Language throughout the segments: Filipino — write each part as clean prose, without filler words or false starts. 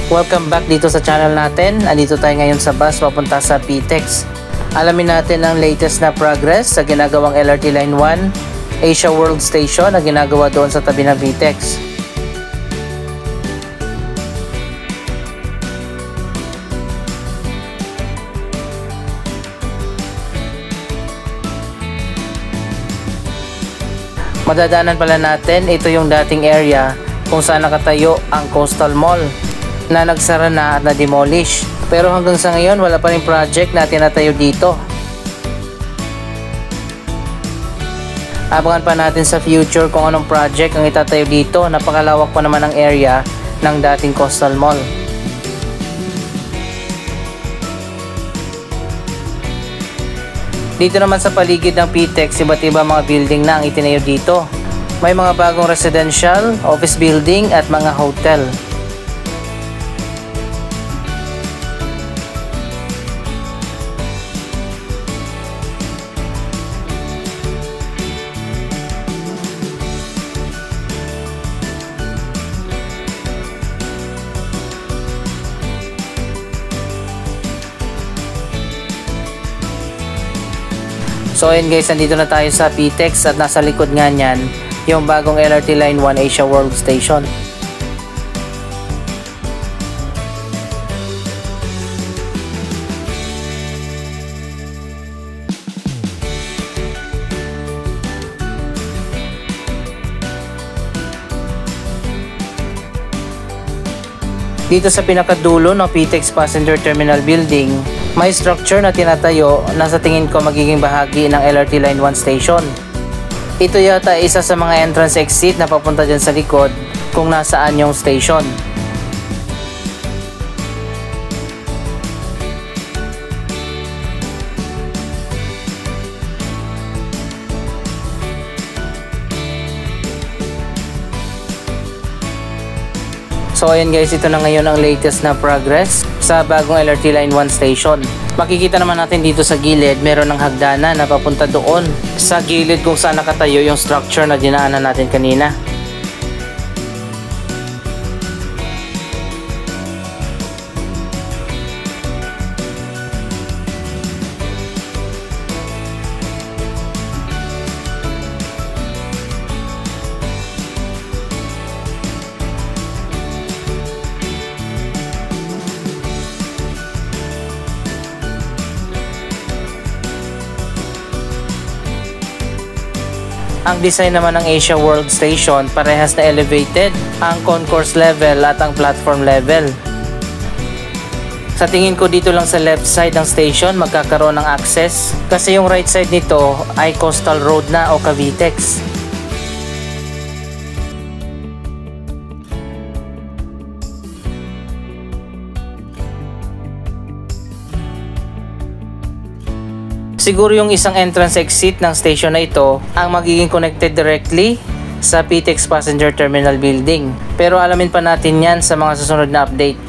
Welcome back dito sa channel natin. Andito tayo ngayon sa bus papunta sa PTEX. Alamin natin ang latest na progress sa ginagawang LRT Line 1 Asia World Station na ginagawa doon sa tabi ng PTEX. Madadaanan pala natin, ito yung dating area kung saan nakatayo ang Coastal Mall na nagsara na at na-demolish. Pero hanggang sa ngayon, wala pa rin project na tinatayo dito. Abangan pa natin sa future kung anong project ang itatayo dito. Napakalawak pa naman ang area ng dating Coastal Mall. Dito naman sa paligid ng PTEX, iba't iba mga building na ang itinayo dito. May mga bagong residential, office building at mga hotel. So ayun guys, nandito na tayo sa PTEX at nasa likod nga niyan yung bagong LRT Line 1 Asia World Station. Dito sa pinakadulo ng PTEX Passenger Terminal Building, may structure na tinatayo na sa tingin ko magiging bahagi ng LRT Line 1 Station. Ito yata isa sa mga entrance exit na papunta dyan sa likod kung nasaan yung station. So ayan guys, ito na ngayon ang latest na progress sa bagong LRT Line 1 Station. Makikita naman natin dito sa gilid, meron ng hagdanan na papunta doon sa gilid kung saan nakatayo yung structure na dinaanan natin kanina. Ang design naman ng Asia World Station, parehas na elevated ang concourse level at ang platform level. Sa tingin ko dito lang sa left side ng station magkakaroon ng access kasi yung right side nito ay Coastal Road na o Cavitex. Siguro yung isang entrance exit ng station na ito ang magiging connected directly sa PTEX Passenger Terminal Building. Pero alamin pa natin yan sa mga susunod na update.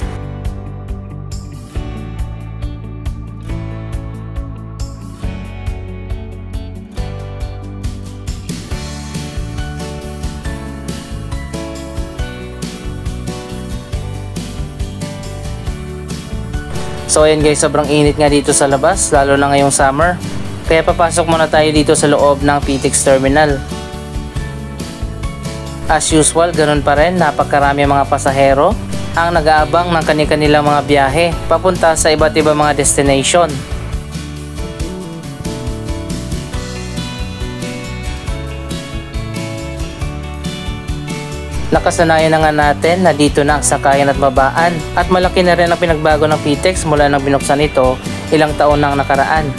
So ayan guys, sobrang init nga dito sa labas, lalo na ngayong summer. Kaya papasok muna tayo dito sa loob ng PTEX Terminal. As usual, ganun pa rin, napakarami mga pasahero ang nag-aabang ng kani-kanilang mga biyahe papunta sa iba't ibang mga destination. Nakasanayan na nga natin na dito na ang sakayan at babaan at malaki na rin ang pinagbago ng PTEX mula nang binuksan ito ilang taon nang nakaraan.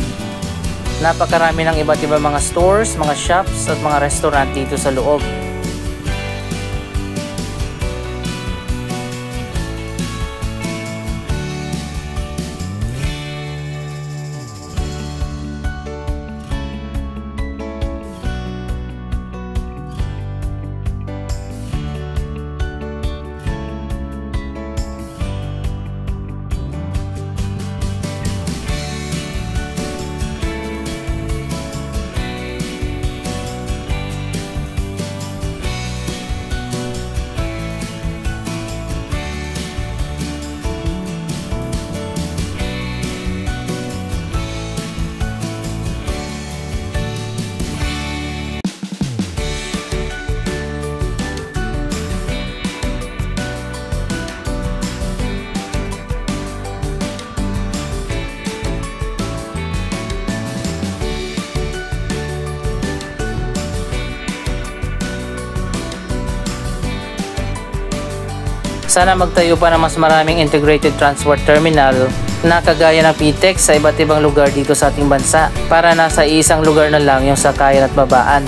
Napakarami ng iba't ibang mga stores, mga shops at mga restaurant dito sa loob. Sana magtayo pa ng mas maraming integrated transport terminal na kagaya ng PTEX sa iba't ibang lugar dito sa ating bansa para nasa isang lugar na lang yung sakayan at babaan.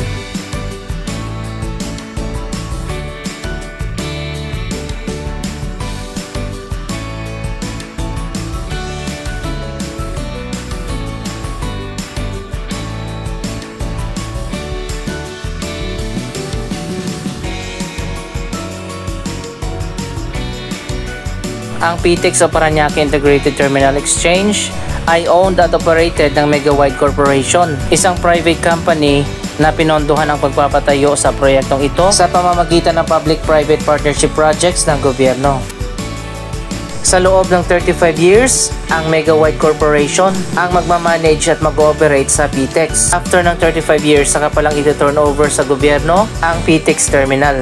Ang PTEX o Parañaque Integrated Terminal Exchange ay owned at operated ng Megawide Corporation, isang private company na pinondohan ang pagpapatayo sa proyektong ito sa pamamagitan ng public-private partnership projects ng gobyerno. Sa loob ng 35 years, ang Megawide Corporation ang magmamanage at mag-ooperate sa PTEX. After ng 35 years, saka palang iti-turn over sa gobyerno ang PTEX Terminal.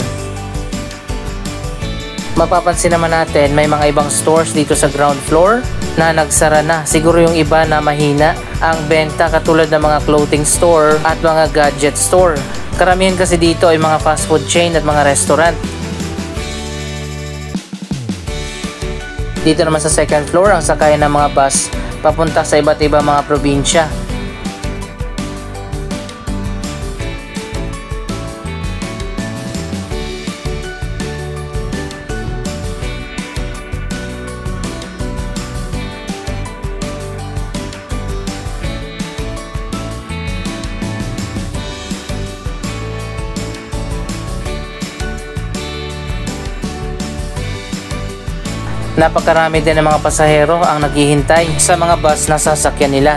Mapapansin naman natin may mga ibang stores dito sa ground floor na nagsara na. Siguro yung iba na mahina ang benta katulad ng mga clothing store at mga gadget store. Karamihan kasi dito ay mga fast food chain at mga restaurant. Dito naman sa second floor ang sakayan ng mga bus papunta sa iba't ibang mga probinsya. Napakarami din ng mga pasahero ang naghihintay sa mga bus na sasakyan nila.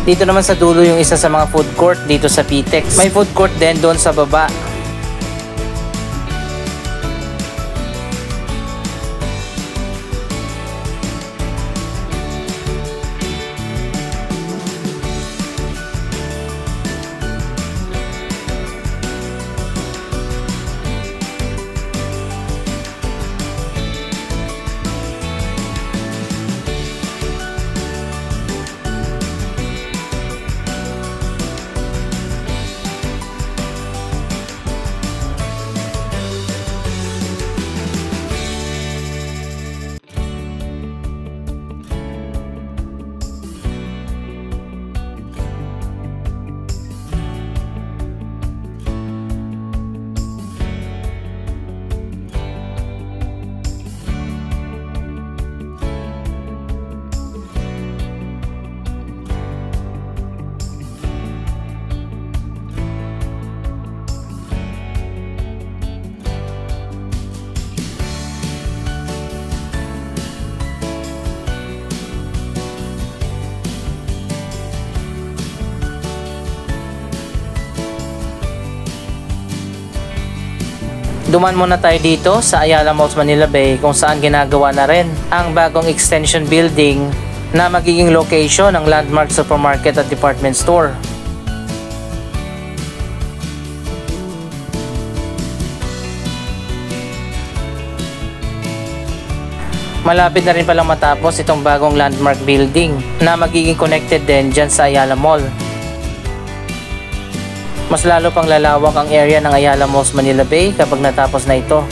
Dito naman sa dulo yung isa sa mga food court dito sa PTEX. May food court din doon sa baba. Duman muna tayo dito sa Ayala Malls Manila Bay kung saan ginagawa na rin ang bagong extension building na magiging location ng Landmark Supermarket at Department Store. Malapit na rin palang matapos itong bagong Landmark building na magiging connected din dyan sa Ayala Mall. Mas lalo pang lalawak ang area ng Ayala Malls Manila Bay kapag natapos na ito.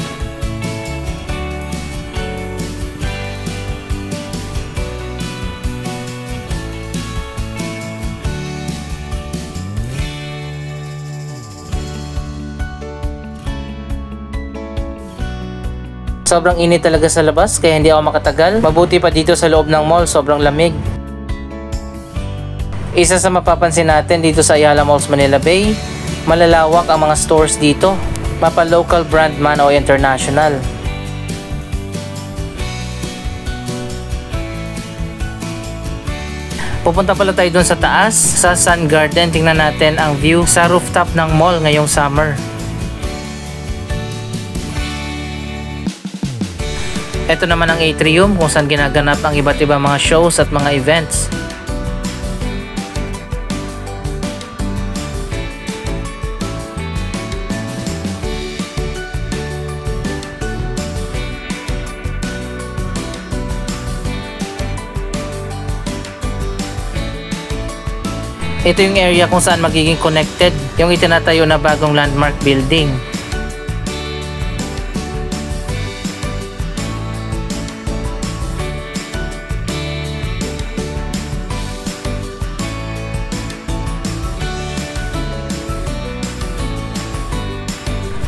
Sobrang init talaga sa labas kaya hindi ako makatagal. Mabuti pa dito sa loob ng mall, sobrang lamig. Isa sa mapapansin natin dito sa Ayala Malls Manila Bay, malalawak ang mga stores dito, mapa local brand man o international. Pupunta pala tayo dun sa taas, sa Sun Garden. Tingnan natin ang view sa rooftop ng mall ngayong summer. Ito naman ang atrium kung saan ginaganap ang iba't ibang mga shows at mga events. Ito yung area kung saan magiging connected yung itinatayo na bagong landmark building.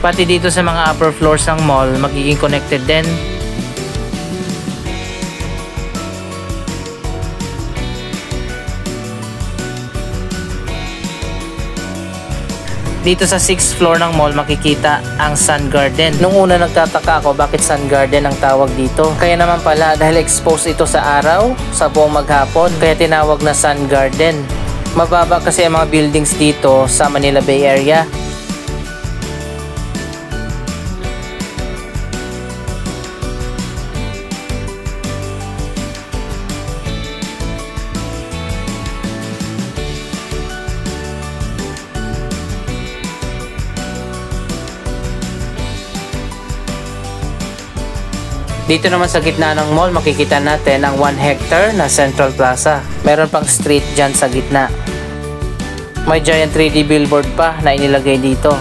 Pati dito sa mga upper floors ng mall, magiging connected din. Dito sa 6th floor ng mall makikita ang Sun Garden. Nung una nagtataka ako bakit Sun Garden ang tawag dito. Kaya naman pala dahil exposed ito sa araw, sa buong maghapon, kaya tinawag na Sun Garden. Mababa kasi ang mga buildings dito sa Manila Bay Area. Dito naman sa gitna ng mall, makikita natin ang 1 hectare na Central Plaza. Meron pang street dyan sa gitna. May giant 3D billboard pa na inilagay dito.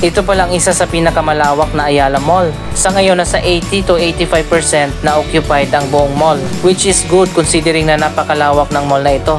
Ito pa lang isa sa pinakamalawak na Ayala Mall. Sa ngayon nasa 80 to 85% na occupied ang buong mall, which is good considering na napakalawak ng mall na ito.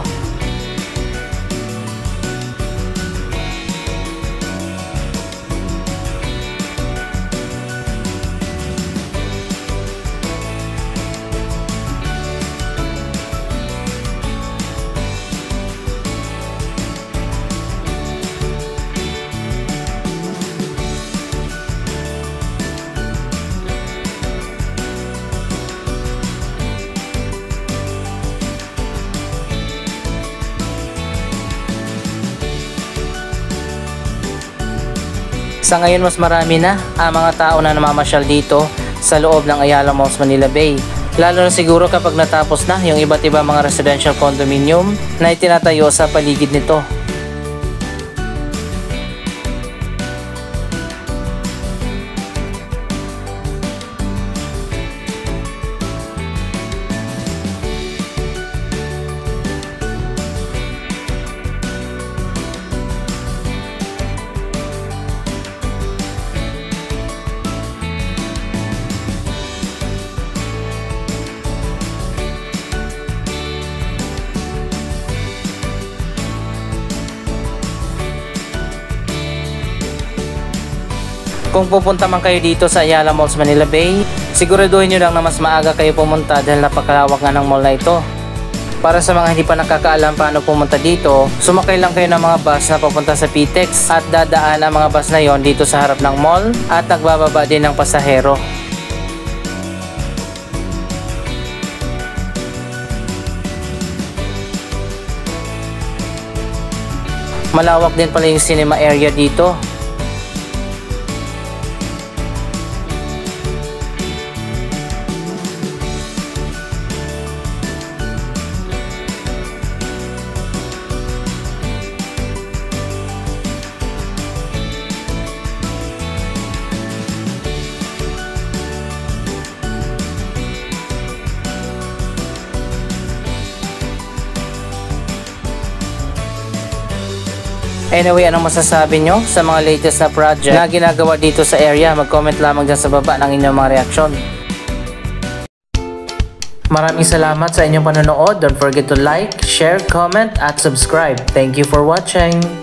Sa ngayon mas marami na ang mga tao na namamasyal dito sa loob ng Ayala Malls Manila Bay. Lalo na siguro kapag natapos na yung iba't ibang mga residential condominium na itinatayo sa paligid nito. Kung pupunta man kayo dito sa Ayala Malls Manila Bay, siguraduhin nyo lang na mas maaga kayo pumunta dahil napakalawak nga ng mall na ito. Para sa mga hindi pa nakakaalam paano pumunta dito, sumakay lang kayo ng mga bus na papunta sa PTEX at dadaan ang mga bus na yon dito sa harap ng mall at nagbababa din ng pasahero. Malawak din pala yung cinema area dito. Anyway, anong masasabi nyo sa mga latest na project na ginagawa dito sa area? Mag-comment lamang dyan sa baba ng inyong mga reaksyon. Maraming salamat sa inyong panonood. Don't forget to like, share, comment, at subscribe. Thank you for watching!